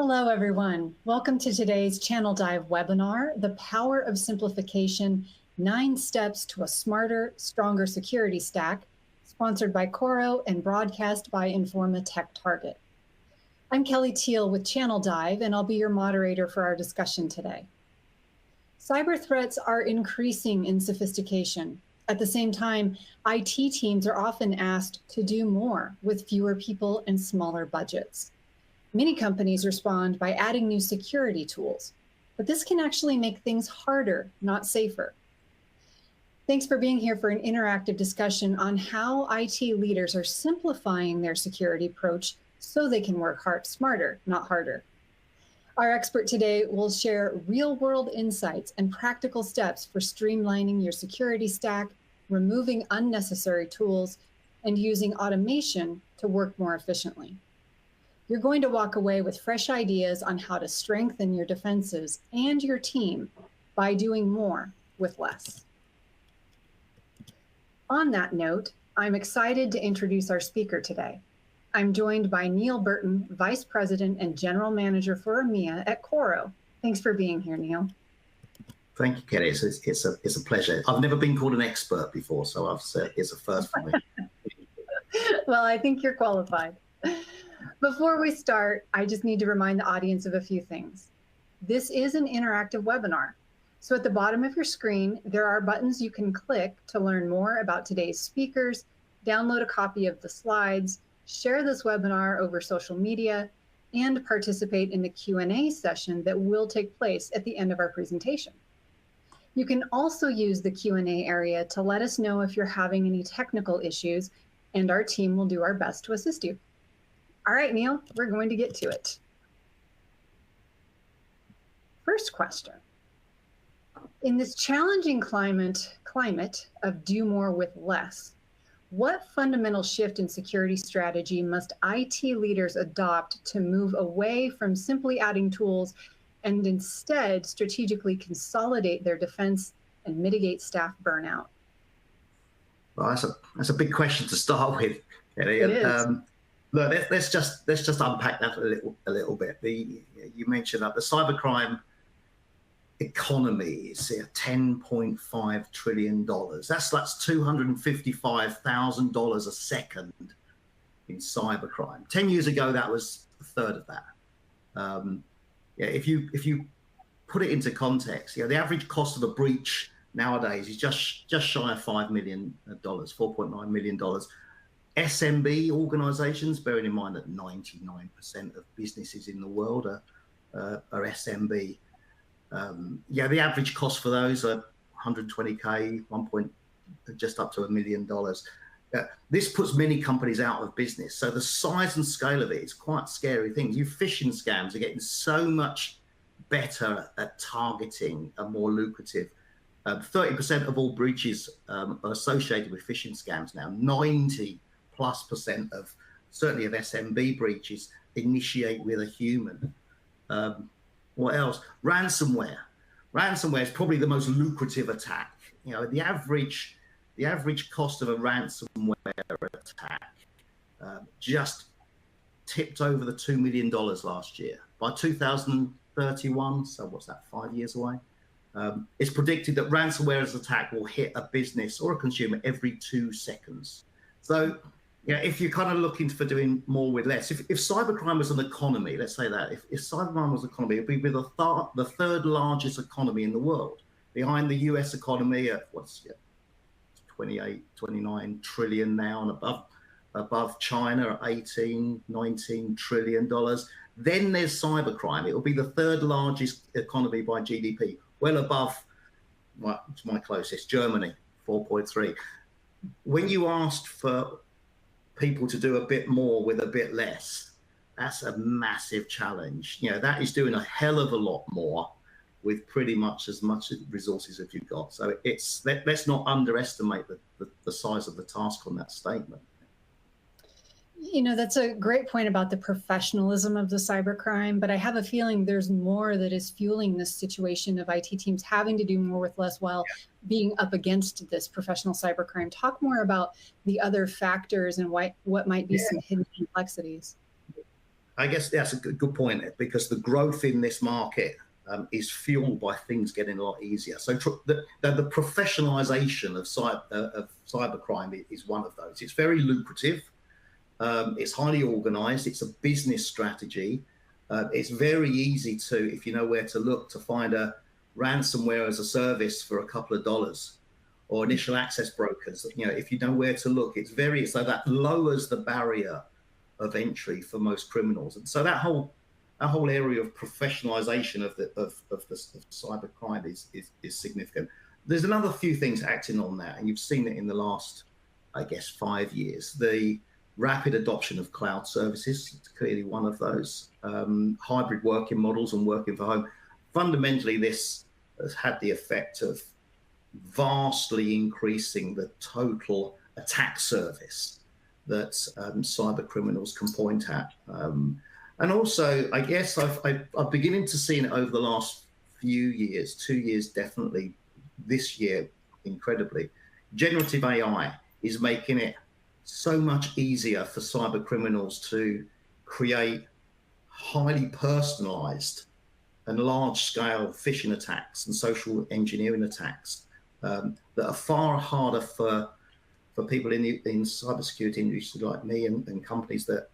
Hello, everyone. Welcome to today's Channel Dive webinar, The Power of Simplification, 9 Steps to a Smarter, Stronger Security Stack, sponsored by Coro and broadcast by Informa Tech Target. I'm Kelly Teal with Channel Dive, and I'll be your moderator for our discussion today. Cyber threats are increasing in sophistication. At the same time, IT teams are often asked to do more with fewer people and smaller budgets. Many companies respond by adding new security tools, but this can actually make things harder, not safer. Thanks for being here for an interactive discussion on how IT leaders are simplifying their security approach so they can work smarter, not harder. Our expert today will share real-world insights and practical steps for streamlining your security stack, removing unnecessary tools, and using automation to work more efficiently. You're going to walk away with fresh ideas on how to strengthen your defenses and your team by doing more with less. On that note, I'm excited to introduce our speaker today. I'm joined by Neil Burton, Vice President and General Manager for EMEA at Coro. Thanks for being here, Neil. Thank you, Kelly. It's a pleasure. I've never been called an expert before, so it's a first for me. Well, I think you're qualified. Before we start, I just need to remind the audience of a few things. This is an interactive webinar. So at the bottom of your screen, there are buttons you can click to learn more about today's speakers, download a copy of the slides, share this webinar over social media, and participate in the Q&A session that will take place at the end of our presentation. You can also use the Q&A area to let us know if you're having any technical issues, and our team will do our best to assist you. All right, Neil, we're going to get to it. First question. In this challenging climate of do more with less, what fundamental shift in security strategy must IT leaders adopt to move away from simply adding tools and instead strategically consolidate their defense and mitigate staff burnout? Well, that's a big question to start with. It is. Look, let's just unpack that a little bit. You mentioned that the cybercrime economy is $10.5 trillion. That's $255,000 a second in cybercrime. 10 years ago, that was a third of that. If you put it into context, the average cost of a breach nowadays is just shy of $5 million, $4.9 million. SMB organizations, bearing in mind that 99% of businesses in the world are SMB. The average cost for those are $120K, just up to $1 million. This puts many companies out of business. So the size and scale of it is quite scary things. You phishing scams are getting so much better at targeting and more lucrative. 30% of all breaches are associated with phishing scams now. 90+% of certainly of SMB breaches initiate with a human. What else? Ransomware. Ransomware is probably the most lucrative attack. The average cost of a ransomware attack just tipped over the $2 million last year. By 2031, so what's that, 5 years away? It's predicted that ransomware's attack will hit a business or a consumer every 2 seconds. So, if you're kind of looking for doing more with less, if cybercrime was an economy, let's say that, if cybercrime was an economy, it'd be the third largest economy in the world, behind the US economy at 28, 29 trillion now, and above China at 18, 19 trillion dollars. Then there's cybercrime. It will be the third largest economy by GDP, well above my closest, Germany, 4.3. When you asked for people to do a bit more with a bit less, that's a massive challenge. That is doing a hell of a lot more with pretty much as much resources as you've got. So let's not underestimate the size of the task on that statement. That's a great point about the professionalism of the cybercrime, but I have a feeling there's more that is fueling this situation of IT teams having to do more with less while being up against this professional cybercrime. Talk more about the other factors and what might be some hidden complexities. I guess that's a good point, because the growth in this market is fueled by things getting a lot easier. So the professionalization of cybercrime is one of those. It's very lucrative. It's highly organized. It's a business strategy. It's very easy to, if you know where to look, to find a ransomware as a service for a couple of dollars, or initial access brokers. You know, if you know where to look, so that lowers the barrier of entry for most criminals. And so that whole area of professionalization of cybercrime is significant. There's another few things acting on that, and you've seen it in the last, I guess, 5 years. The rapid adoption of cloud services is clearly one of those. Hybrid working models and working from home. Fundamentally, this has had the effect of vastly increasing the total attack surface that cyber criminals can point at. And also, I guess I'm beginning to see it over the last few years, 2 years definitely, this year incredibly. Generative AI is making it so much easier for cyber criminals to create highly personalized and large-scale phishing attacks and social engineering attacks that are far harder for people in cybersecurity industry like me and companies that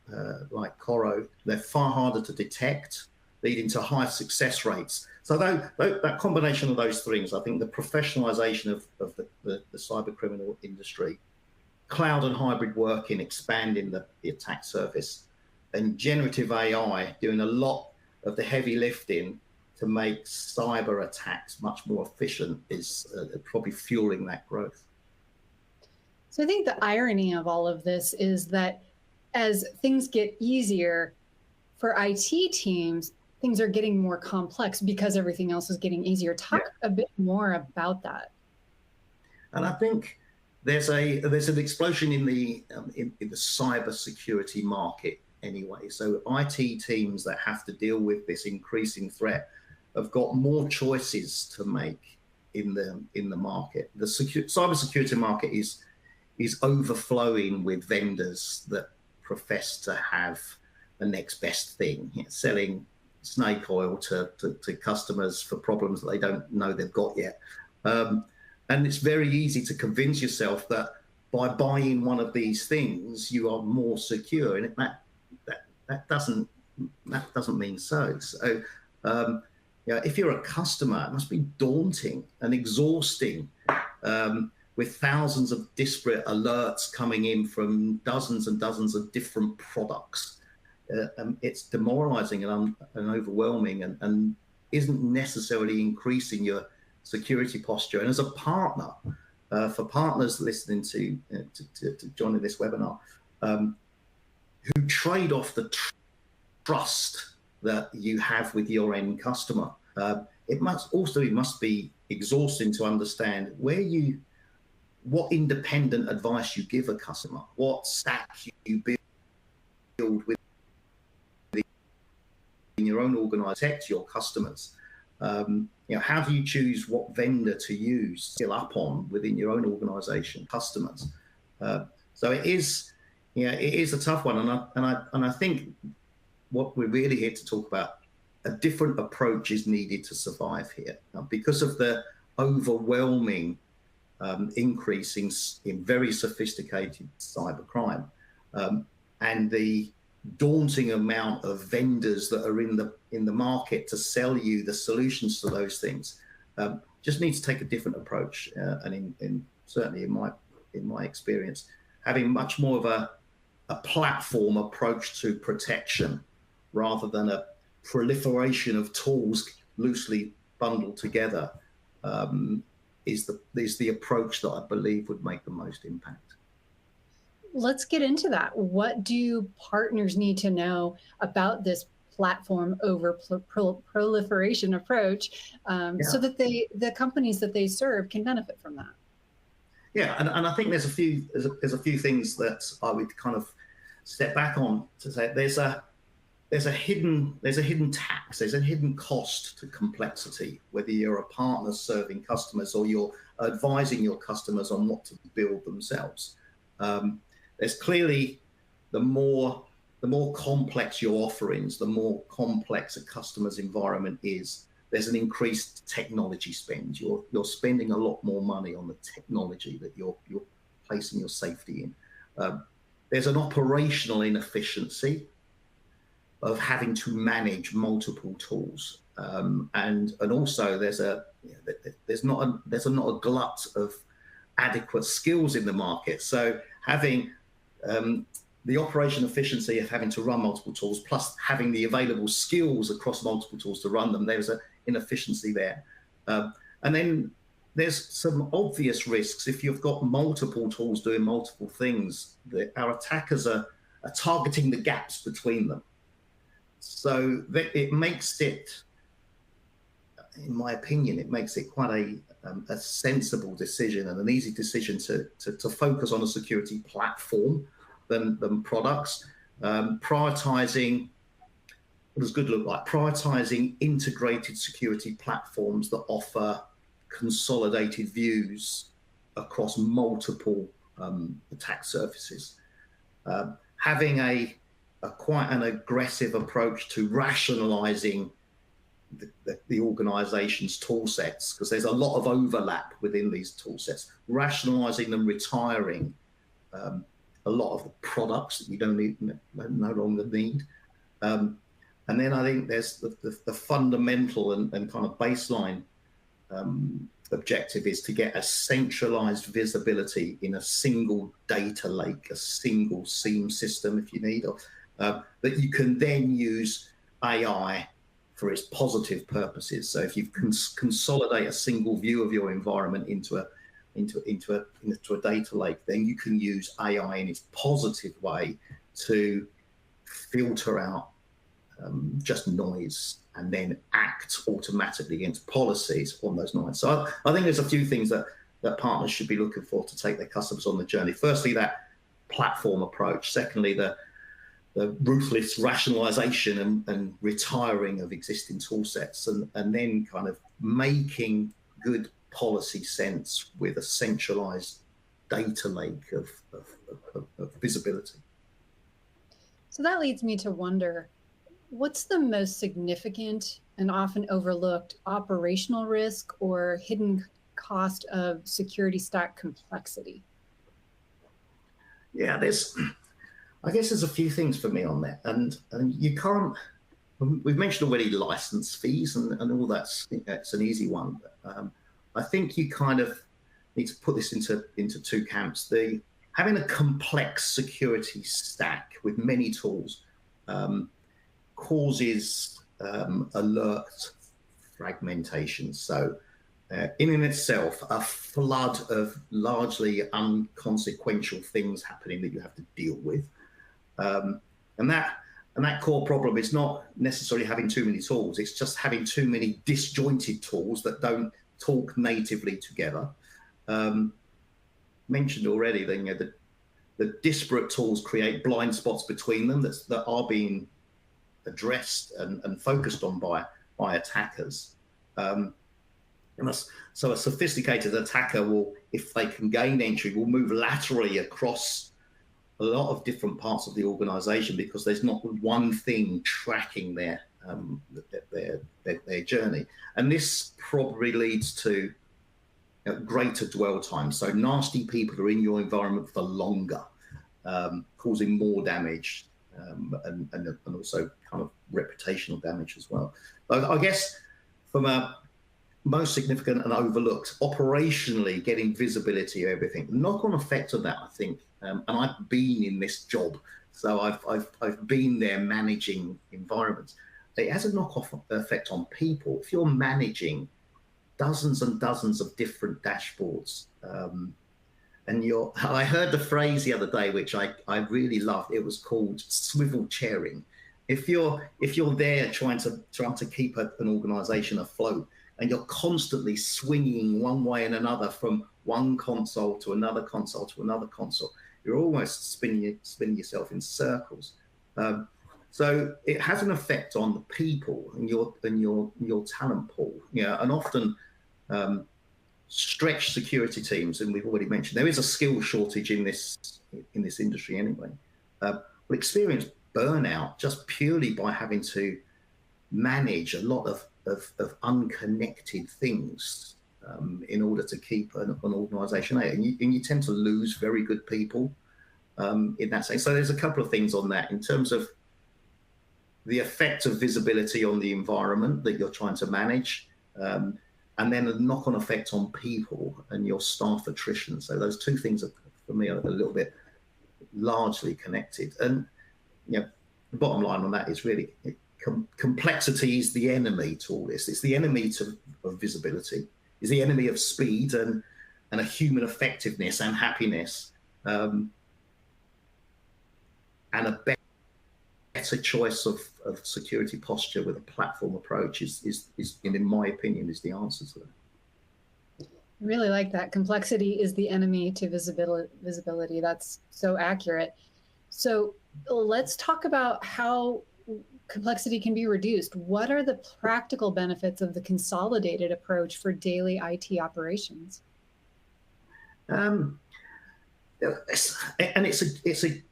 like Coro. They're far harder to detect, leading to higher success rates. So that combination of those things, I think the professionalization of the cyber criminal industry, cloud and hybrid working, expanding the attack surface, and generative AI doing a lot of the heavy lifting to make cyber attacks much more efficient is probably fueling that growth. So I think the irony of all of this is that as things get easier for IT teams, things are getting more complex because everything else is getting easier. Talk a bit more about that. And I think there's an explosion in the cybersecurity market anyway. So IT teams that have to deal with this increasing threat have got more choices to make in the market. The cybersecurity market is overflowing with vendors that profess to have the next best thing, selling snake oil to customers for problems that they don't know they've got yet. And it's very easy to convince yourself that by buying one of these things, you are more secure, and that doesn't mean so. So, if you're a customer, it must be daunting and exhausting. With thousands of disparate alerts coming in from dozens and dozens of different products. It's demoralizing and overwhelming, and isn't necessarily increasing your security posture. And as a partner, for partners listening to joining this webinar, who trade off the trust that you have with your end customer, it must be exhausting to understand what independent advice you give a customer, what stack you build in your own organization, protect your customers. How do you choose what vendor to use, skill up on within your own organization, customers? So it is a tough one, and I think what we're really here to talk about, a different approach is needed to survive here because of the overwhelming increase in very sophisticated cybercrime, and the daunting amount of vendors that are in the market to sell you the solutions to those things. Just need to take a different approach, and certainly in my experience, having much more of a platform approach to protection rather than a proliferation of tools loosely bundled together. Is the approach that I believe would make the most impact. Let's get into that. What do partners need to know about this platform over proliferation approach so that the companies that they serve can benefit from that? Yeah, and I think there's a few things that I would kind of step back on to say there's a hidden tax, there's a hidden cost to complexity, whether you're a partner serving customers or you're advising your customers on what to build themselves. There's clearly the more the more complex your offerings, the more complex a customer's environment is, there's an increased technology spend. You're spending a lot more money on the technology that you're placing your safety in. There's an operational inefficiency of having to manage multiple tools, and also there's not a glut of adequate skills in the market. So having the operation efficiency of having to run multiple tools, plus having the available skills across multiple tools to run them, there's an inefficiency there. And then there's some obvious risks. If you've got multiple tools doing multiple things, our attackers are targeting the gaps between them. So it makes it, in my opinion, it makes it quite a sensible decision and an easy decision to focus on a security platform than products. Prioritizing, what does good look like? Prioritizing integrated security platforms that offer consolidated views across multiple attack surfaces. Having a quite an aggressive approach to rationalizing the organization's tool sets, because there's a lot of overlap within these tool sets, rationalizing them, retiring a lot of the products that you no longer need. And then I think there's the fundamental and kind of baseline objective is to get a centralized visibility in a single data lake, a single SIEM system if you need, that you can then use AI for its positive purposes. So if you consolidate a single view of your environment into a data lake, then you can use AI in its positive way to filter out just noise and then act automatically against policies on those noise. So I think there's a few things that partners should be looking for to take their customers on the journey. Firstly, that platform approach. Secondly, the ruthless rationalization and retiring of existing tool sets, and then kind of making good policy sense with a centralized data lake of visibility. So that leads me to wonder, what's the most significant and often overlooked operational risk or hidden cost of security stack complexity? Yeah, I guess there's a few things for me on that. And you can't, we've mentioned already license fees and all that's an easy one. I think you kind of need to put this into two camps. Having a complex security stack with many tools causes alert fragmentation. So in itself, a flood of largely inconsequential things happening that you have to deal with. And that core problem is not necessarily having too many tools. It's just having too many disjointed tools that don't talk natively together. Mentioned already, then the disparate tools create blind spots between them that are being addressed and focused on by attackers. So a sophisticated attacker will, if they can gain entry, will move laterally across a lot of different parts of the organization because there's not one thing tracking their journey. And this probably leads to greater dwell time. So nasty people are in your environment for longer, causing more damage and also kind of reputational damage as well. But I guess from a most significant and overlooked, operationally getting visibility of everything. The knock-on effect of that, I think, and I've been in this job, so I've been there managing environments. It has a knock-off effect on people. If you're managing dozens and dozens of different dashboards, and I heard the phrase the other day, which I really loved. It was called swivel chairing. If you're there trying to keep an organization afloat, and you're constantly swinging one way and another from one console to another console to another console, you're almost spinning yourself in circles. So it has an effect on the people and your talent pool. And often stretched security teams, and we've already mentioned there is a skill shortage in this industry anyway. But experienced burnout just purely by having to manage a lot of unconnected things in order to keep an organization out. And you tend to lose very good people in that sense. So there's a couple of things on that in terms of the effect of visibility on the environment that you're trying to manage, and then a knock-on effect on people and your staff attrition. So those two things are, for me, are a little bit largely connected. And the bottom line on that is really complexity is the enemy to all this. It's the enemy of visibility. It's the enemy of speed and a human effectiveness and happiness, and a better choice of security posture with a platform approach is in my opinion, is the answer to that. I really like that. Complexity is the enemy to visibility. That's so accurate. So let's talk about how complexity can be reduced. What are the practical benefits of the consolidated approach for daily IT operations? It's a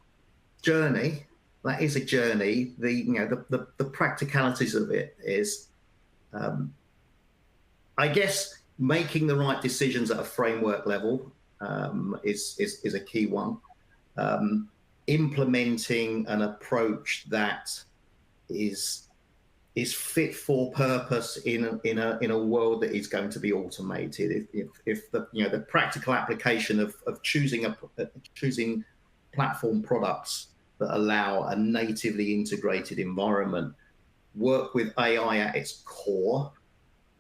journey. That is a journey. The practicalities of it is, I guess, making the right decisions at a framework level is a key one. Implementing an approach that is fit for purpose in a world that is going to be automated. If the practical application of choosing platform products that allow a natively integrated environment, work with AI at its core,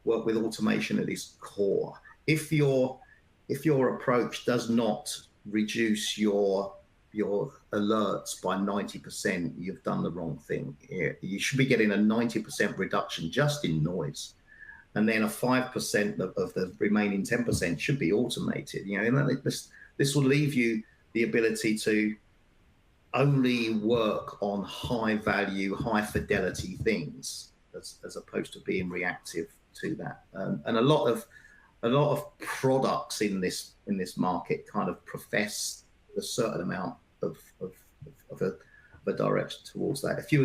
work with automation at its core. If your approach does not reduce your alerts by 90%, you've done the wrong thing. You should be getting a 90% reduction just in noise, and then a 5% of the remaining 10% should be automated. And this will leave you the ability to only work on high value, high fidelity things, as opposed to being reactive to that. And a lot of products in this market kind of profess a certain amount of a direction towards that. If I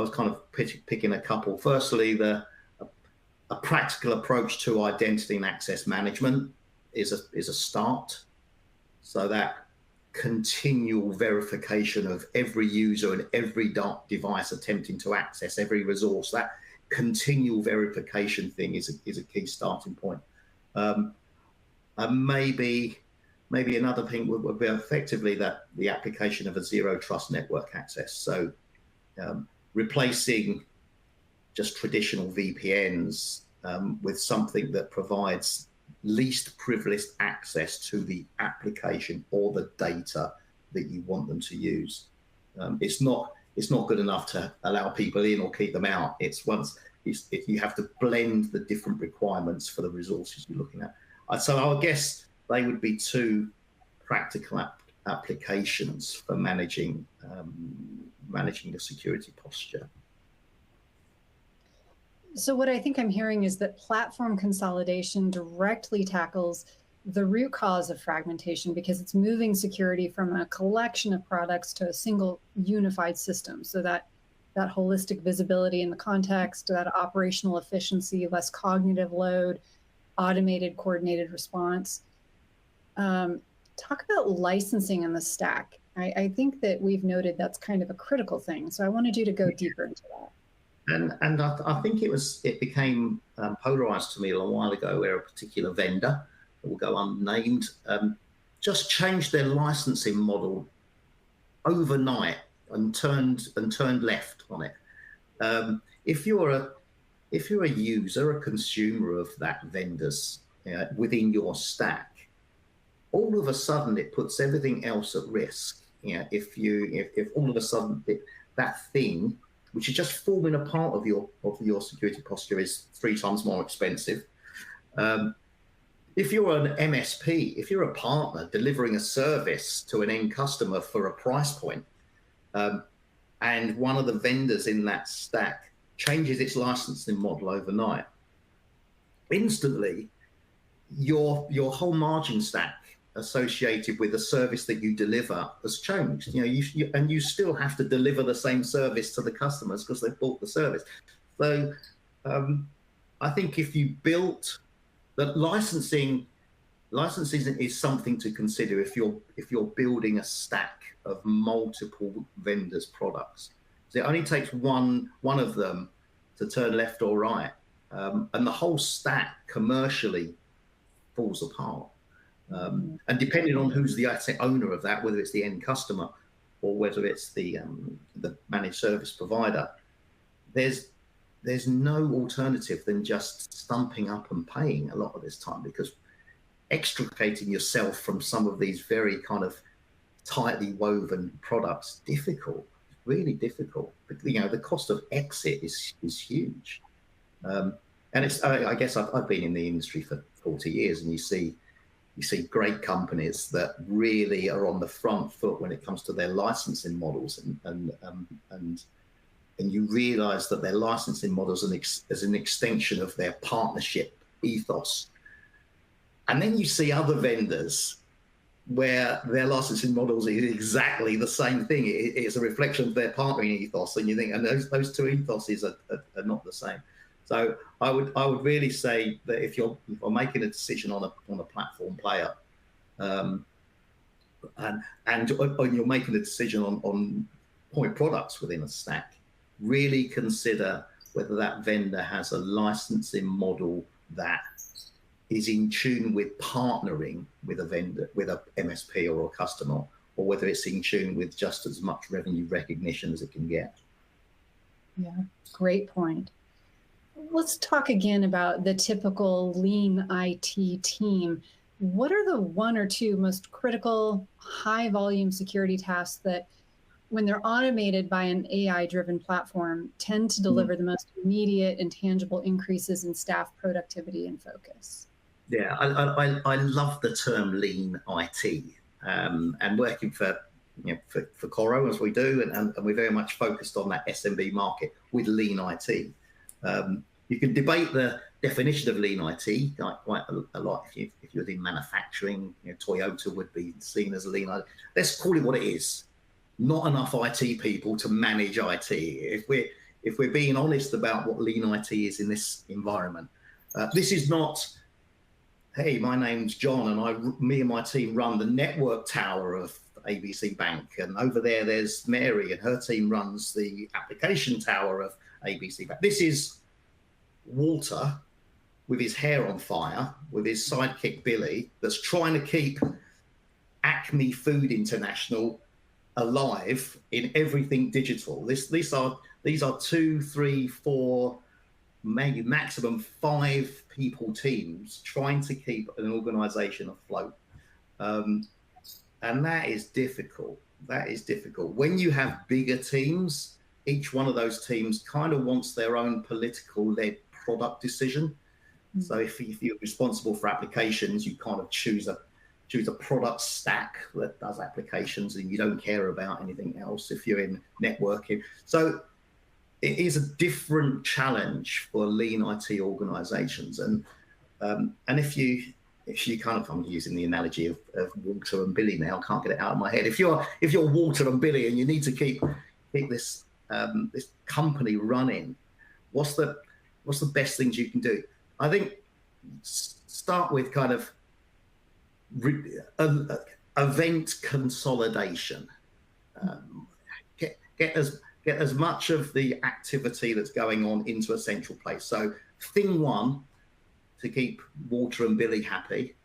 was kind of picking a couple, firstly, a practical approach to identity and access management is a start. So that continual verification of every user and every device attempting to access every resource, that continual verification thing is a key starting point. And maybe another thing would be effectively that the application of a zero trust network access. So replacing just traditional VPNs with something that provides least privileged access to the application or the data that you want them to use. It's not good enough to allow people in or keep them out. You have to blend the different requirements for the resources you're looking at. So I guess they would be two practical applications for managing the security posture. So what I think I'm hearing is that platform consolidation directly tackles the root cause of fragmentation, because it's moving security from a collection of products to a single unified system. So that holistic visibility in the context, that operational efficiency, less cognitive load, automated coordinated response. Talk about licensing in the stack. I think that we've noted that's kind of a critical thing. So I wanted you to go deeper into that. And I think it became polarized to me a long while ago, where a particular vendor, that will go unnamed, just changed their licensing model overnight and turned left on it. If you're a user, a consumer of that vendor's within your stack, all of a sudden it puts everything else at risk. If all of a sudden that thing, which is just forming a part of your security posture, is 3 times more expensive. If you're an MSP, if you're a partner delivering a service to an end customer for a price point, and one of the vendors in that stack changes its licensing model overnight, instantly your whole margin stack associated with the service that you deliver has changed. You know, and you still have to deliver the same service to the customers because they've bought the service. So I think if you built that licensing is something to consider if you're building a stack of multiple vendors' products. So it only takes one of them to turn left or right, and the whole stack commercially falls apart. And depending on who's the asset owner of that, whether it's the end customer or whether it's the managed service provider, there's no alternative than just stumping up and paying a lot of this time, because extricating yourself from some of these very kind of tightly woven products difficult, really difficult. But, you know, the cost of exit is huge. And it's I guess I've been in the industry for 40 years, and you see great companies that really are on the front foot when it comes to their licensing models, and you realize that their licensing models is an extension of their partnership ethos. And then you see other vendors where their licensing models is exactly the same thing. It's a reflection of their partnering ethos, and you think, and those two ethoses are not the same. So I would really say that if you're making a decision on a platform player, and you're making a decision on point products within a stack, really consider whether that vendor has a licensing model that is in tune with partnering with a vendor, with a MSP or a customer, or whether it's in tune with just as much revenue recognition as it can get. Yeah, great point. Let's talk again about the typical lean IT team. What are the one or two most critical, high volume security tasks that, when they're automated by an AI-driven platform, tend to deliver the most immediate and tangible increases in staff productivity and focus? Yeah, I love the term lean IT, and working for Coro as we do, and we're very much focused on that SMB market with lean IT. You can debate the definition of lean IT quite a lot. If you're in manufacturing, Toyota would be seen as lean IT. Let's call it what it is. Not enough IT people to manage IT. If we're being honest about what lean IT is in this environment, this is not, hey, my name's John, and me and my team run the network tower of ABC Bank, and over there's Mary, and her team runs the application tower of ABC Bank. This is Walter with his hair on fire, with his sidekick Billy, that's trying to keep Acme Food International alive in everything digital. These are 2, 3, 4, maybe maximum 5 people teams trying to keep an organization afloat. And that is difficult. That is difficult. When you have bigger teams, each one of those teams kind of wants their own political-led product decision. So if you're responsible for applications, you kind of choose a product stack that does applications, and you don't care about anything else if you're in networking. So it is a different challenge for lean IT organizations. And if you kind of, I'm using the analogy of Walter and Billy now, I can't get it out of my head. If you're Walter and Billy and you need to keep this company running, what's the best things you can do? I think start with kind of event consolidation. Get as much of the activity that's going on into a central place. So thing one, to keep Walter and Billy happy,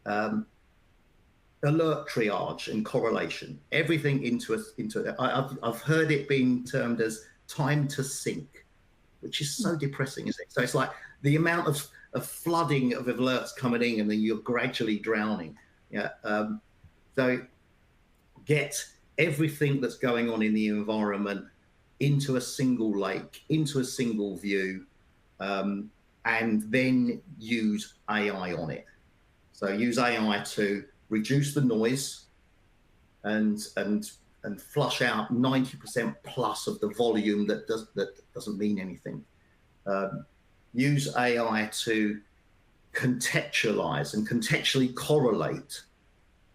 alert triage and correlation, everything into I've heard it being termed as time to sync, which is so depressing, isn't it? So it's like the amount of flooding of alerts coming in, and then you're gradually drowning. Yeah. So get everything that's going on in the environment into a single lake, into a single view, and then use AI on it. So use AI to reduce the noise and flush out 90% plus of the volume that doesn't mean anything. Use AI to contextualize and contextually correlate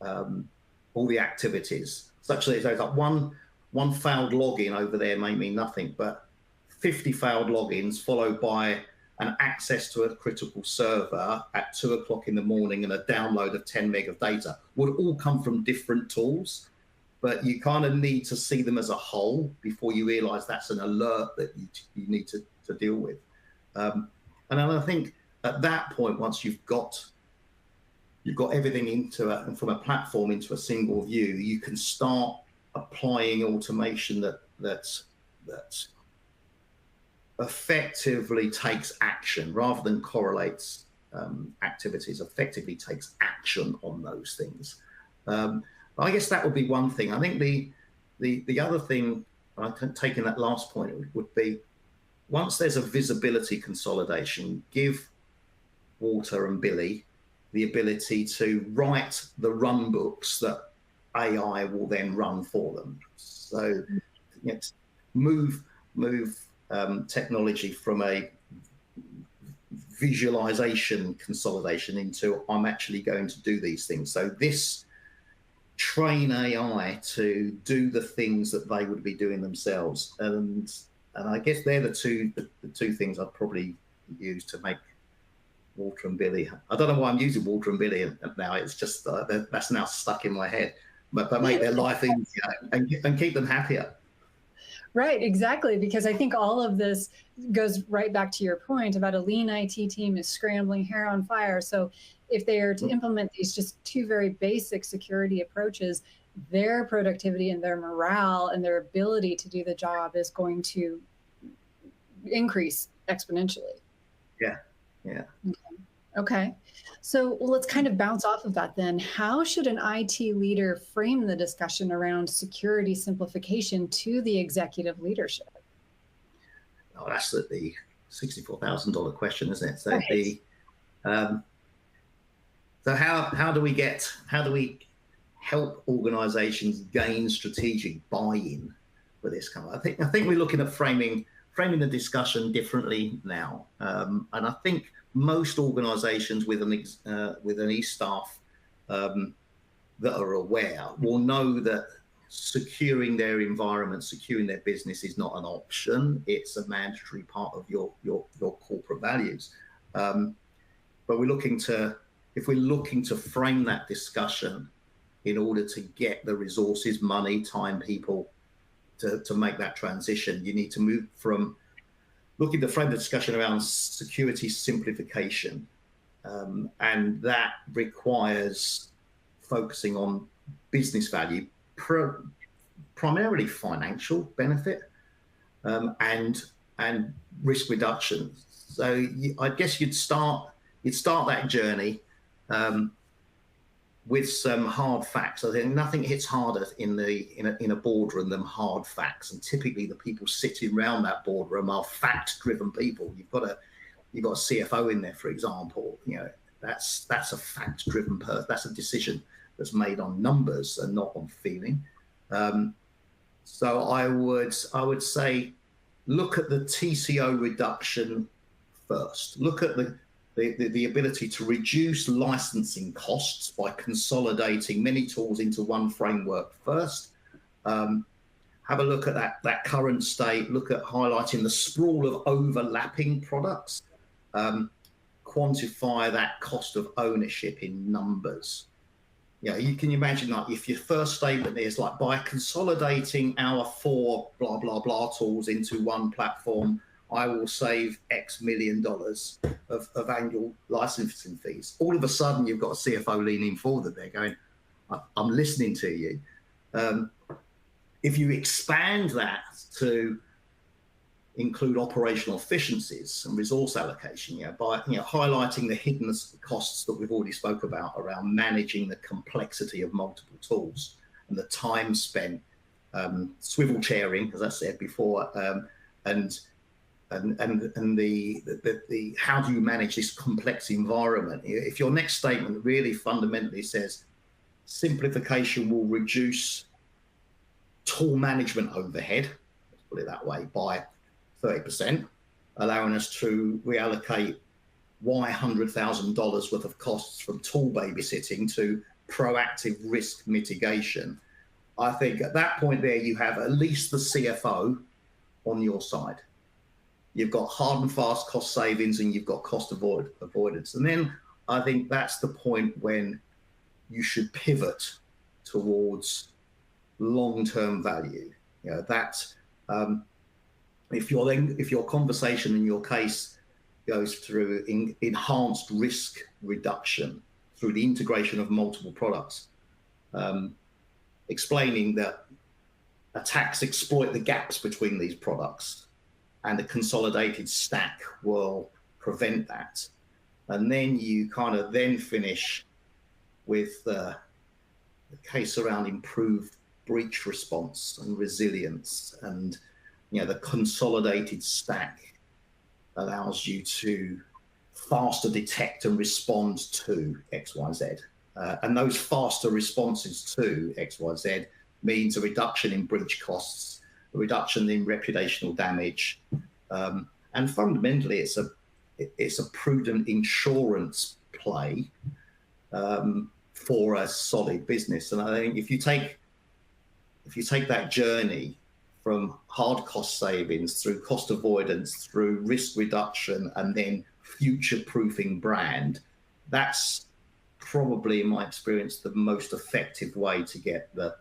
all the activities, such that there's like one failed login over there may mean nothing, but 50 failed logins followed by an access to a critical server at 2 o'clock in the morning and a download of 10 meg of data would all come from different tools, but you kind of need to see them as a whole before you realize that's an alert that you need to deal with. And then I think at that point, once you've got everything and from a platform into a single view, you can start applying automation that effectively takes action rather than correlates activities, effectively takes action on those things. I guess that would be one thing. I think the other thing, taking that last point, would be once there's a visibility consolidation, give Walter and Billy the ability to write the run books that AI will then run for them. So move technology from a visualization consolidation into I'm actually going to do these things. So this train AI to do the things that they would be doing themselves. And I guess they're the two things I'd probably use to make Walter and Billy. I don't know why I'm using Walter and Billy now. It's just that's now stuck in my head. But make their life easier and keep them happier. Right, exactly. Because I think all of this goes right back to your point about a lean IT team is scrambling, hair on fire. So if they are to implement these just two very basic security approaches, their productivity and their morale and their ability to do the job is going to increase exponentially. Yeah, yeah. Okay. So let's kind of bounce off of that then. How should an IT leader frame the discussion around security simplification to the executive leadership? Oh, that's the $64,000 question, isn't it? So right. So how do we help organizations gain strategic buy-in for this kind of? I think we're looking at framing the discussion differently now, and I think most organizations with an e-staff that are aware will know that securing their environment, securing their business is not an option. It's a mandatory part of your corporate values. But if we're looking to frame that discussion in order to get the resources, money, time, people to make that transition, you need to move from looking to frame the discussion around security simplification. And that requires focusing on business value, primarily financial benefit, and risk reduction. So I guess you'd start that journey with some hard facts. I think nothing hits harder in a boardroom than hard facts, and typically the people sitting around that boardroom are fact-driven people. You've got a CFO in there, for example. That's a fact-driven person. That's a decision that's made on numbers and not on feeling. So I would say look at the TCO reduction first. Look at the ability to reduce licensing costs by consolidating many tools into one framework first. Have a look at that current state. Look at highlighting the sprawl of overlapping products. Quantify that cost of ownership in numbers. You can imagine, like, if your first statement is like, by consolidating our 4 blah blah blah tools into one platform, I will save X million dollars of annual licensing fees. All of a sudden, you've got a CFO leaning forward there going, I'm listening to you. If you expand that to include operational efficiencies and resource allocation, by highlighting the hidden costs that we've already spoke about around managing the complexity of multiple tools and the time spent swivel chairing, as I said before, and the how do you manage this complex environment? If your next statement really fundamentally says simplification will reduce tool management overhead, let's put it that way, by 30%, allowing us to reallocate $100,000 worth of costs from tool babysitting to proactive risk mitigation, I think at that point there, you have at least the CFO on your side. You've got hard and fast cost savings and you've got cost avoidance. And then I think that's the point when you should pivot towards long-term value. You know, that if your conversation in your case goes through enhanced risk reduction through the integration of multiple products, explaining that attacks exploit the gaps between these products and the consolidated stack will prevent that. And then you kind of then finish with the case around improved breach response and resilience, and the consolidated stack allows you to faster detect and respond to XYZ. And those faster responses to XYZ means a reduction in breach costs, a reduction in reputational damage, and fundamentally, it's a prudent insurance play for a solid business. And I think if you take that journey from hard cost savings through cost avoidance, through risk reduction, and then future-proofing brand, that's probably, in my experience, the most effective way to get the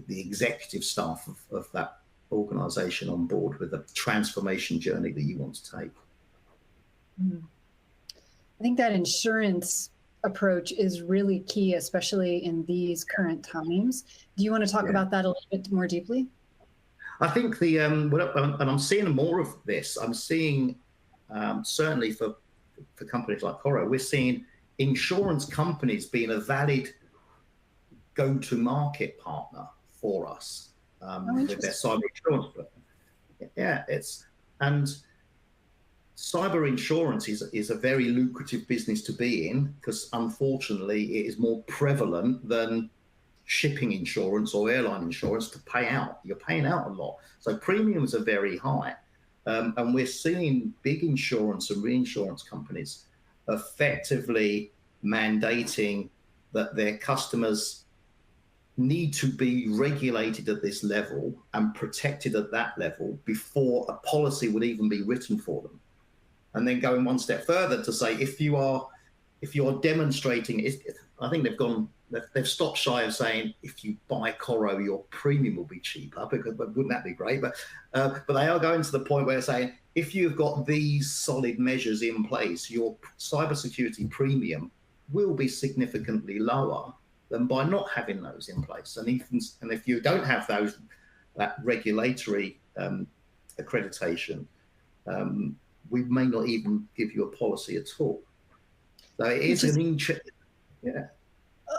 executive staff of that organization on board with the transformation journey that you want to take. I think that insurance approach is really key, especially in these current times. Do you want to talk about that a little bit more deeply? I think and I'm seeing more of this. I'm seeing certainly for companies like Coro, we're seeing insurance companies being a valid go-to-market partner for us with their cyber insurance. Yeah, and cyber insurance is a very lucrative business to be in, because unfortunately it is more prevalent than shipping insurance or airline insurance to pay out. You're paying out a lot. So premiums are very high. And we're seeing big insurance and reinsurance companies effectively mandating that their customers need to be regulated at this level and protected at that level before a policy would even be written for them. And then going one step further to say, if you are demonstrating, I think they've stopped shy of saying, if you buy Coro, your premium will be cheaper, because wouldn't that be great? But they are going to the point where they're saying, if you've got these solid measures in place, your cybersecurity premium will be significantly lower than by not having those in place. And if you don't have that regulatory accreditation, we may not even give you a policy at all. So it is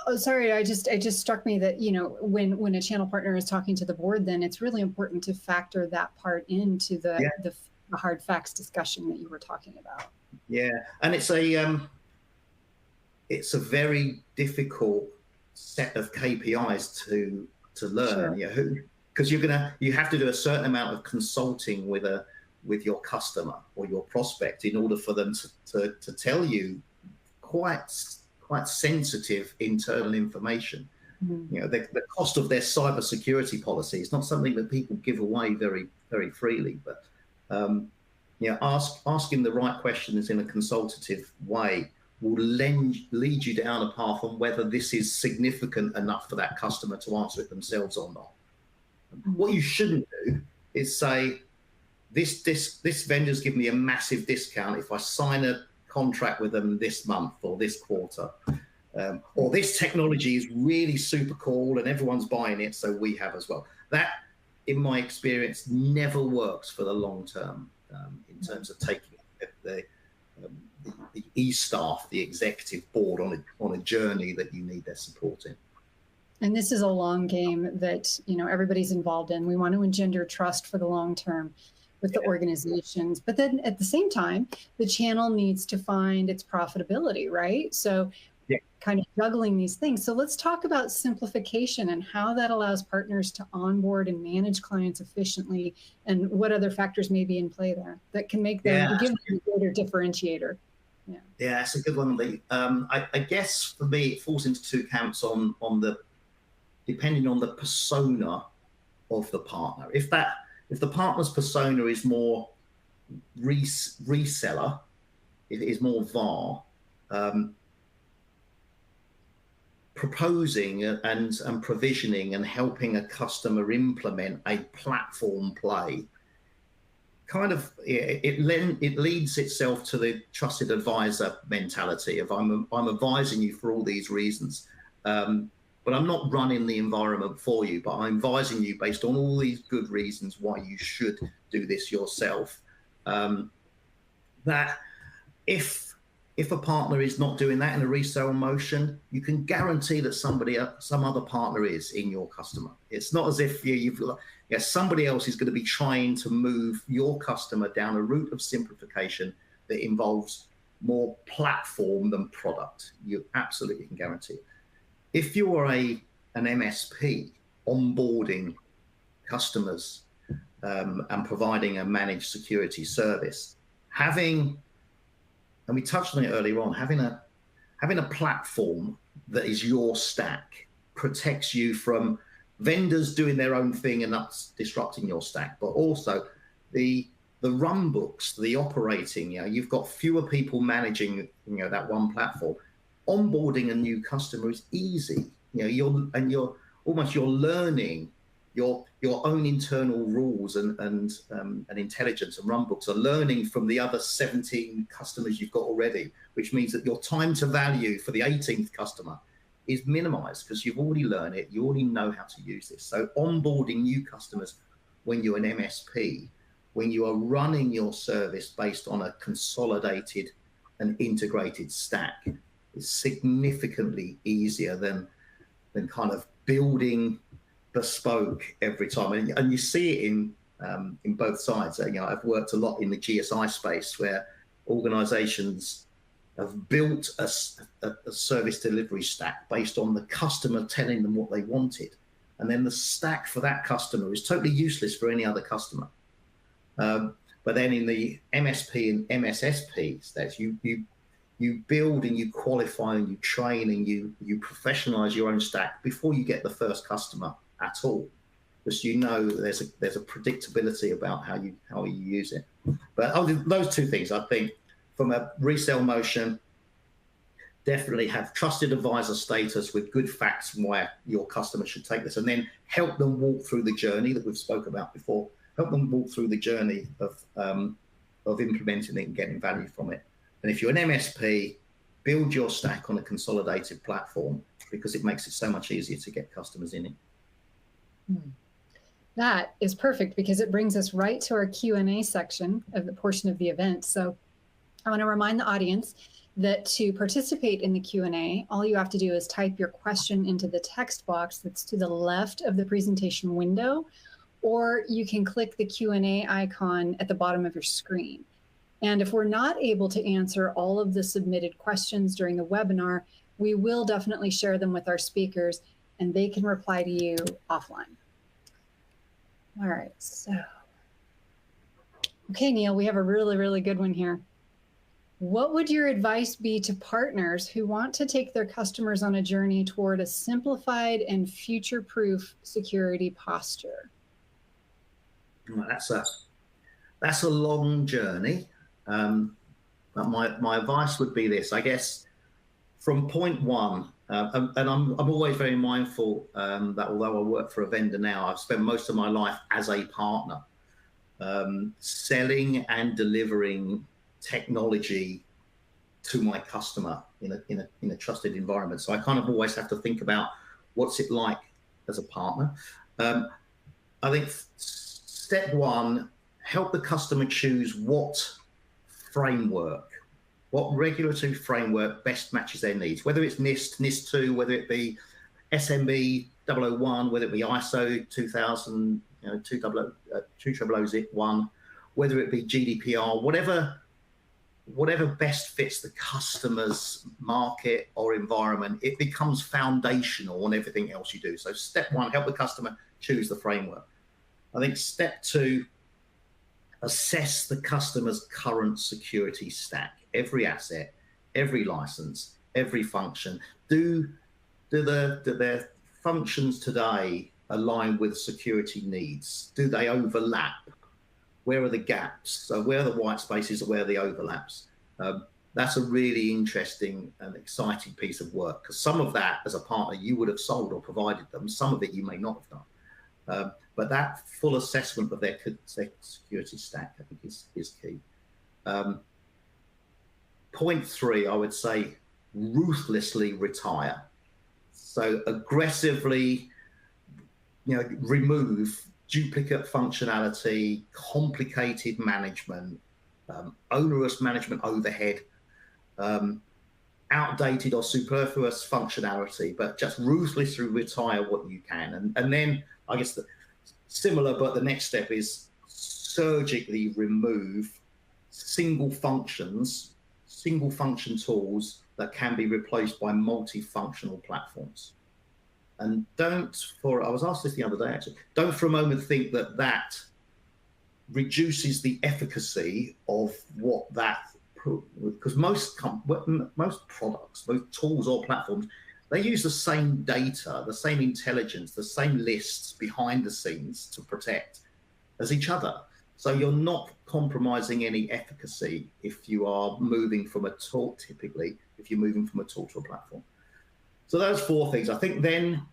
Oh, sorry, it just struck me that, when a channel partner is talking to the board, then it's really important to factor that part into the hard facts discussion that you were talking about. Yeah, and it's a very difficult set of KPIs to learn. Sure. Because you have to do a certain amount of consulting with your customer or your prospect in order for them to tell you quite sensitive internal information. Mm-hmm. The cost of their cybersecurity policy is not something that people give away very, very freely. But asking the right questions in a consultative way will lead you down a path on whether this is significant enough for that customer to answer it themselves or not. Mm-hmm. What you shouldn't do is say, this vendor's given me a massive discount if I sign a contract with them this month or this quarter, or this technology is really super cool and everyone's buying it, so we have as well. That, in my experience, never works for the long term in terms of taking the e-staff, the executive board, on a journey that you need their support in. And this is a long game that everybody's involved in. We want to engender trust for the long term with the organizations. But then at the same time, the channel needs to find its profitability, right? So kind of juggling these things. So let's talk about simplification and how that allows partners to onboard and manage clients efficiently, and what other factors may be in play there that can make them give them a greater differentiator. Yeah, that's a good one, Lee. I guess for me, it falls into two camps on the depending on the persona of the partner. If the partner's persona is more reseller, it is more VAR, proposing and provisioning and helping a customer implement a platform play, kind of it leads itself to the trusted advisor mentality of I'm advising you for all these reasons, but I'm not running the environment for you, but I'm advising you based on all these good reasons why you should do this yourself. That if a partner is not doing that in a resale motion, you can guarantee that some other partner is in your customer. It's not as if somebody else is going to be trying to move your customer down a route of simplification that involves more platform than product. You absolutely can guarantee it. If you are an MSP onboarding customers and providing a managed security service, and we touched on it earlier on, having a platform that is your stack protects you from vendors doing their own thing and that's disrupting your stack, but also the run books, the operating, you've got fewer people managing, that one platform. Onboarding a new customer is easy. You're learning your own internal rules and intelligence, and run books are learning from the other 17 customers you've got already, which means that your time to value for the 18th customer is minimized because you've already learned it, you already know how to use this. So onboarding new customers when you're an MSP, when you are running your service based on a consolidated and integrated stack, is significantly easier than kind of building bespoke every time. And you see it in both sides. I've worked a lot in the GSI space where organizations have built a service delivery stack based on the customer telling them what they wanted. And then the stack for that customer is totally useless for any other customer. But then in the MSP and MSSP stacks, you build and you qualify and you train and you professionalize your own stack before you get the first customer at all, because there's a predictability about how you use it. But those two things, I think, from a resale motion, definitely have trusted advisor status with good facts and why your customer should take this, and then help them walk through the journey that we've spoke about before. Help them walk through the journey of implementing it and getting value from it. And if you're an MSP, build your stack on a consolidated platform because it makes it so much easier to get customers in it. That is perfect because it brings us right to our Q&A section of the portion of the event. So I want to remind the audience that to participate in the Q&A, all you have to do is type your question into the text box that's to the left of the presentation window, or you can click the Q&A icon at the bottom of your screen. And if we're not able to answer all of the submitted questions during the webinar, we will definitely share them with our speakers and they can reply to you offline. All right, so. Okay, Neil, we have a really, really good one here. What would your advice be to partners who want to take their customers on a journey toward a simplified and future-proof security posture? Well, that's a long journey. But my advice would be this, I guess, from point one, and I'm always very mindful that although I work for a vendor now, I've spent most of my life as a partner, selling and delivering technology to my customer in a trusted environment. So I kind of always have to think about what's it like as a partner. I think step one, help the customer choose what regulatory framework best matches their needs, whether it's NIST, NIST2, whether it be SMB 001, whether it be ISO 2000, 2001, whether it be GDPR, whatever best fits the customer's market or environment, it becomes foundational on everything else you do. So step one, help the customer choose the framework. I think step two, assess the customer's current security stack, every asset, every license, every function. Do their functions today align with security needs? Do they overlap? Where are the gaps? So where are the white spaces, or where are the overlaps? That's a really interesting and exciting piece of work, because some of that, as a partner, you would have sold or provided them. Some of it you may not have done. But that full assessment of their security stack, I think, is key. Point 3, I would say, ruthlessly retire. So aggressively, remove duplicate functionality, complicated management, onerous management overhead, outdated or superfluous functionality, but just ruthlessly retire what you can. And then I guess similar, but the next step is surgically remove single function tools that can be replaced by multifunctional platforms. And I was asked this the other day, actually, don't for a moment think that reduces the efficacy of what that, because most products, most tools or platforms, they use the same data, the same intelligence, the same lists behind the scenes to protect as each other. So you're not compromising any efficacy if you are moving from a tool, typically, if you're moving from a tool to a platform. So those 4 things. I think then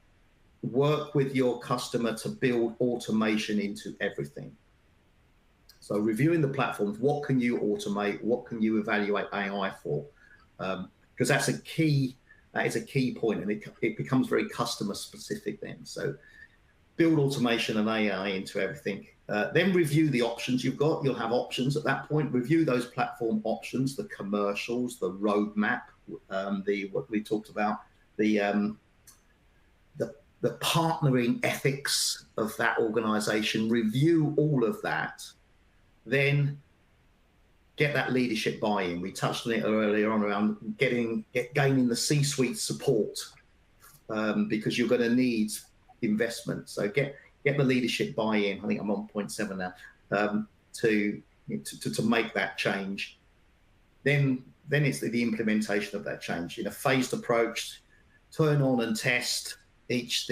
work with your customer to build automation into everything. So reviewing the platforms, what can you automate? What can you evaluate AI for? Because that is a key point, and it becomes very customer specific then. So build automation and AI into everything. Then review the options you've got. You'll have options at that point. Review those platform options, the commercials, the roadmap, what we talked about, the partnering ethics of that organization. Review all of that. Then get that leadership buy-in. We touched on it earlier on around gaining the C-suite support, because you're going to need investment. So get the leadership buy-in. I think I'm on point 7 now, to make that change. Then it's the implementation of that change in a phased approach. Turn on and test each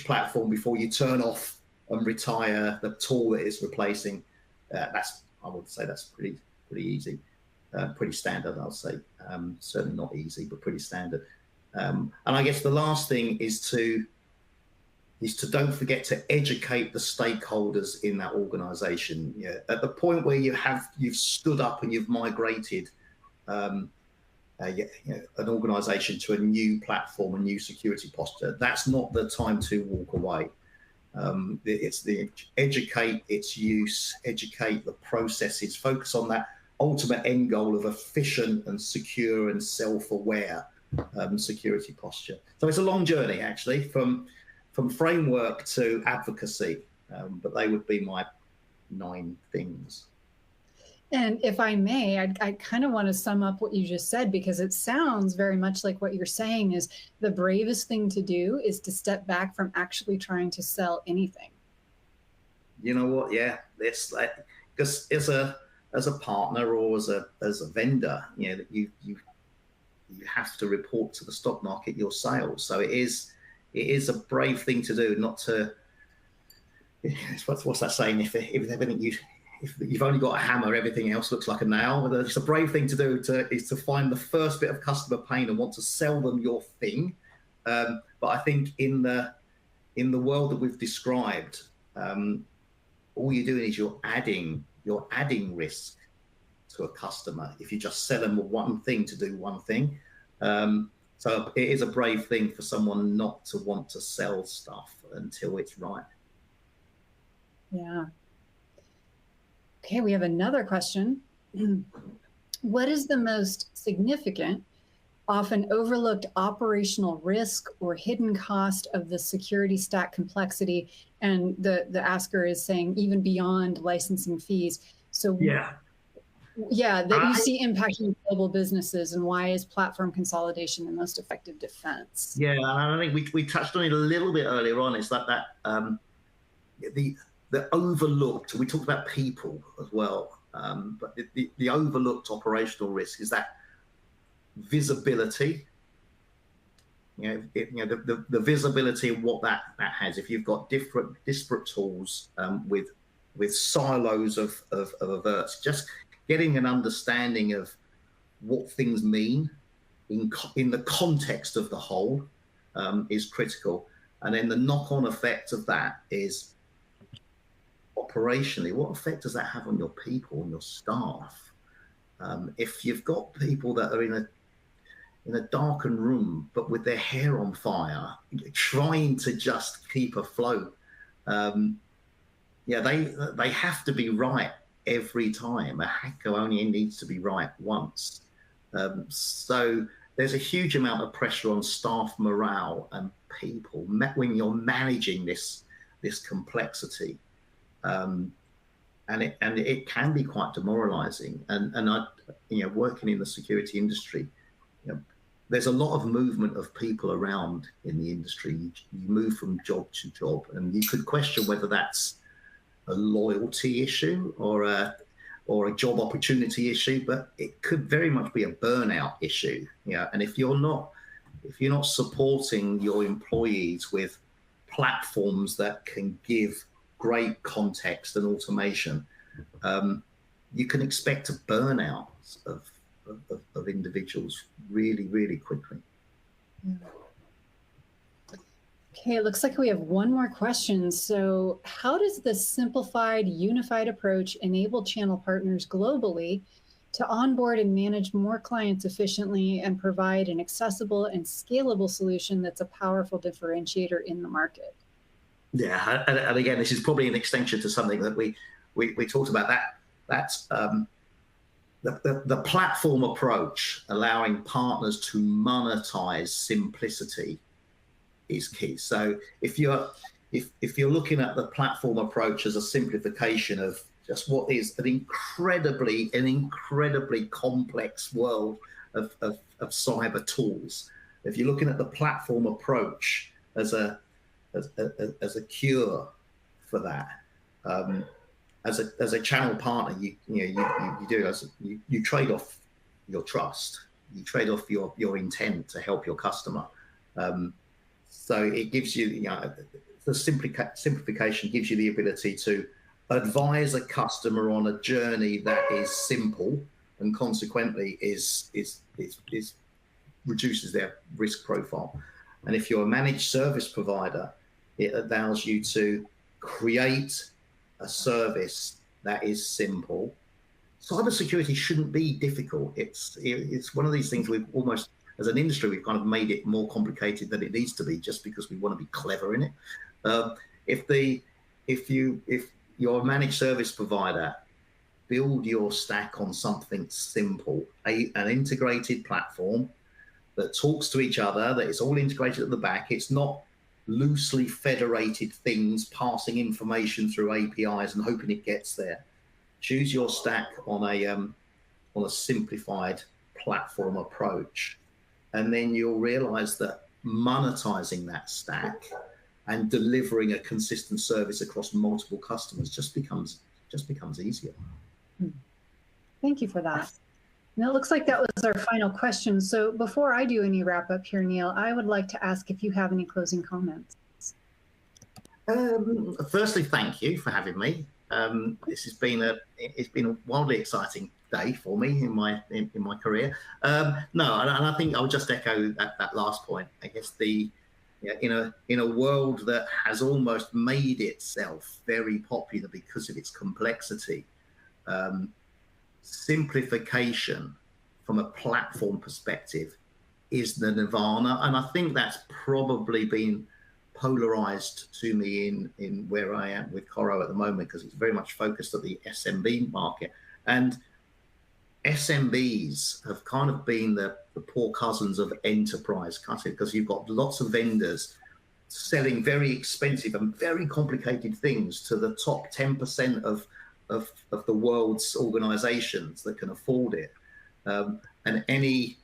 platform before you turn off and retire the tool that is replacing. I would say that's pretty easy, pretty standard. I'll say certainly not easy, but pretty standard. And I guess the last thing is to don't forget to educate the stakeholders in that organization. At the point where you've stood up and you've migrated an organization to a new platform, a new security posture, that's not the time to walk away. It's the educate its use, educate the processes, focus on that ultimate end goal of efficient and secure and self-aware security posture. So it's a long journey, actually, from framework to advocacy, but they would be my 9 things. And if I may, I kind of want to sum up what you just said, because it sounds very much like what you're saying is the bravest thing to do is to step back from actually trying to sell anything. You know what? Yeah, it's like, because as a partner or as a vendor, you have to report to the stock market your sales. So it is a brave thing to do, not to. What's that saying? If everything if you've only got a hammer, everything else looks like a nail. It's a brave thing to do is to find the first bit of customer pain and want to sell them your thing. But I think in the world that we've described, all you're doing is you're adding risk to a customer if you just sell them one thing to do one thing. So it is a brave thing for someone not to want to sell stuff until it's right. Yeah. Okay, we have another question. What is the most significant, often overlooked operational risk or hidden cost of the security stack complexity? And the asker is saying even beyond licensing fees. So that you see impacting global businesses, and why is platform consolidation the most effective defense? Yeah, and I think we touched on it a little bit earlier on. It's that the overlooked. We talked about people as well, but the overlooked operational risk is that visibility. The visibility of what that has. If you've got disparate tools with silos of alerts, just getting an understanding of what things mean in the context of the whole is critical. And then the knock-on effect of that is operationally, what effect does that have on your people and your staff? If you've got people that are in a darkened room, but with their hair on fire, trying to just keep afloat, they have to be right every time. A hacker only needs to be right once. So there's a huge amount of pressure on staff morale and people when you're managing this complexity, and it can be quite demoralizing. And I, working in the security industry, there's a lot of movement of people around in the industry. You move from job to job, and you could question whether that's a loyalty issue or a job opportunity issue, but it could very much be a burnout issue. And if you're not supporting your employees with platforms that can give great context and automation, you can expect a burnout of individuals really, really quickly. Okay, it looks like we have one more question. So how does the simplified, unified approach enable channel partners globally to onboard and manage more clients efficiently and provide an accessible and scalable solution that's a powerful differentiator in the market? Yeah, and again, this is probably an extension to something that we talked about. That's the platform approach, allowing partners to monetize simplicity, is key. So if you're looking at the platform approach as a simplification of just what is an incredibly complex world of cyber tools, if you're looking at the platform approach as a cure for that, as a channel partner, you trade off your trust, you trade off your intent to help your customer. So it gives you, the simplification gives you the ability to advise a customer on a journey that is simple and consequently reduces their risk profile. And if you're a managed service provider, it allows you to create a service that is simple. Cybersecurity shouldn't be difficult. It's one of these things we've almost, as an industry, we've kind of made it more complicated than it needs to be just because we want to be clever in it. If you're a managed service provider, build your stack on something simple, an integrated platform that talks to each other, that it's all integrated at the back. It's not loosely federated things passing information through APIs and hoping it gets there. Choose your stack on a simplified platform approach, and then you'll realize that monetizing that stack and delivering a consistent service across multiple customers just becomes easier. Thank you for that. And it looks like that was our final question. So before I do any wrap up here, Neil, I would like to ask if you have any closing comments. Firstly, thank you for having me. This has been a wildly exciting day for me in my career. And I think I'll just echo that last point. I guess in a world that has almost made itself very popular because of its complexity, simplification from a platform perspective is the nirvana, and I think that's probably been polarized to me in where I am with Coro at the moment, because it's very much focused at the SMB market, and SMBs have kind of been the poor cousins of enterprise cutting, because you've got lots of vendors selling very expensive and very complicated things to the top 10% of the world's organizations that can afford it. And any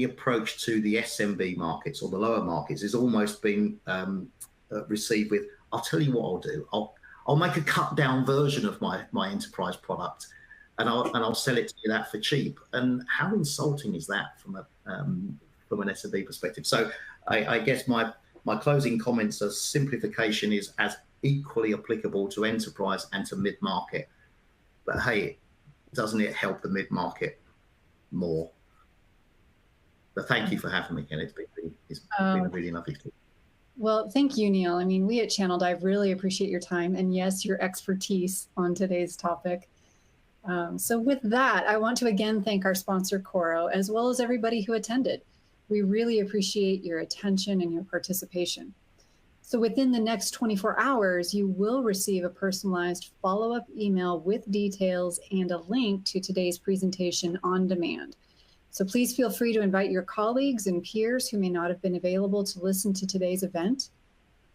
approach to the SMB markets or the lower markets is almost been received with, I'll tell you what I'll do. I'll make a cut down version of my enterprise product, and I'll sell it to you that for cheap. And how insulting is that from an SMB perspective? So I guess my closing comments are simplification is as equally applicable to enterprise and to mid-market. But hey, doesn't it help the mid-market more? But thank you for having me, Ken. It's been a really lovely talk. Well, thank you, Neil. I mean, we at Channel Dive really appreciate your time and, yes, your expertise on today's topic. So with that, I want to again thank our sponsor, Coro, as well as everybody who attended. We really appreciate your attention and your participation. So within the next 24 hours, you will receive a personalized follow-up email with details and a link to today's presentation on demand. So please feel free to invite your colleagues and peers who may not have been available to listen to today's event.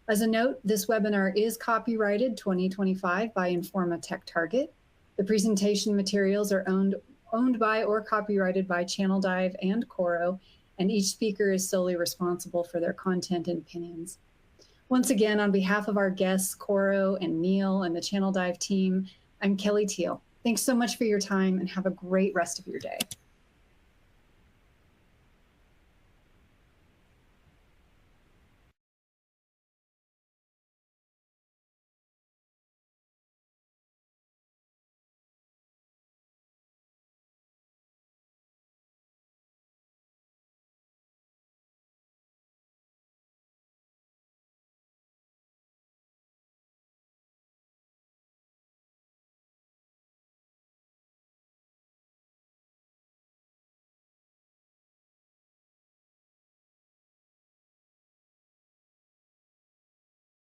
As a note, this webinar is copyrighted 2025 by Informa Tech Target. The presentation materials are owned by or copyrighted by Channel Dive and Coro, and each speaker is solely responsible for their content and opinions. Once again, on behalf of our guests, Coro and Neil and the Channel Dive team, I'm Kelly Teal. Thanks so much for your time and have a great rest of your day.